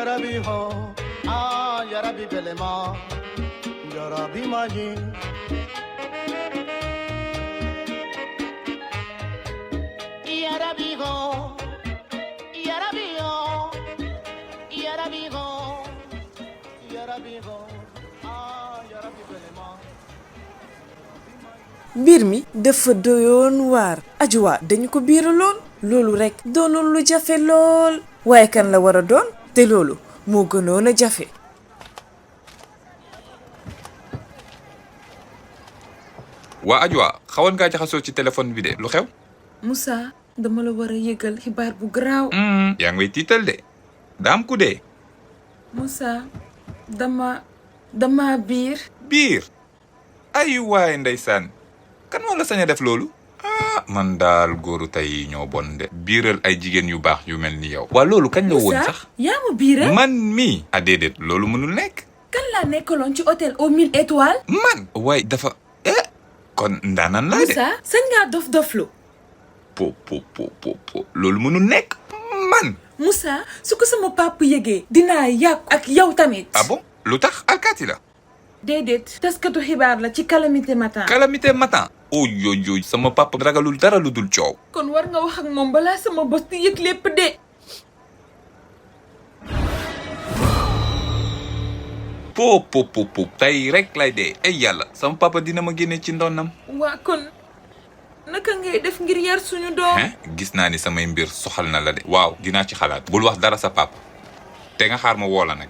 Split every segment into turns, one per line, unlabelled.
yarabi ho yarabi belema yarabi maji yarabi ho yarabi ho yarabi ho yarabi ho yarabi belema.
mbir mi dafa doyoon waar ajuwa dañu ko biiraloon loolu rekk doonoon lu jafe lool waaye kan la war a doon te loolu moo gënoon a jafe.
waa ajuwa xawoon ngaa jaxasoo ci téléphone bi de lu xew.
Moussa dama la war a yëgal xibaar bu garaaw.
yaa ngi may tiital de daam ku dee.
Moussa dama biir.
biir ay waay ndeysaan kan moo la sañ a def loolu. man daal góoru tey ñoo bon de. biiral ay jigéen yu baax yu mel ni yow. waa loolu kañ la woon sax.
yaa ma biiral.
man mi déedéet loolu mënul nekk.
kan laa nekkaloon ci hôtel aux 1000 étoiles.
man waaye dafa kon ndaanan laa de.
Moussa sañ ngaa dof-doflu.
loolu mënul nekk man.
Moussa su ko sama papa yëgee dinaa yàqu ak yow tamit.
ah bon lu tax alkaati la.
déedéet taskatu xibaar la ci Calamité Matin.
Calamité Matin. ooy sama papa ragalul dara lu dul coow.
kon war nga wax ak moom balaa sama bos di yëg lépp de.
tey rek lay dee ay yàlla sama papa dina ma génne ci ndonnam.
waa kon naka ngay def ngir yar suñu doom.
gis naa ni samay mbir soxal na la de. waaw dinaa ci xalaat. bul wax dara sa papa te nga xaar ma woo la nag.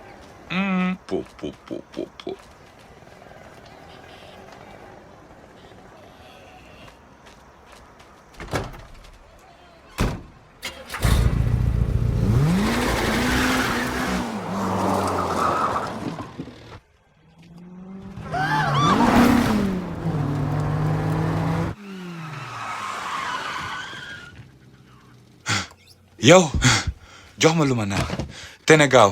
yow jox ma lu ma naan te ne gaaw.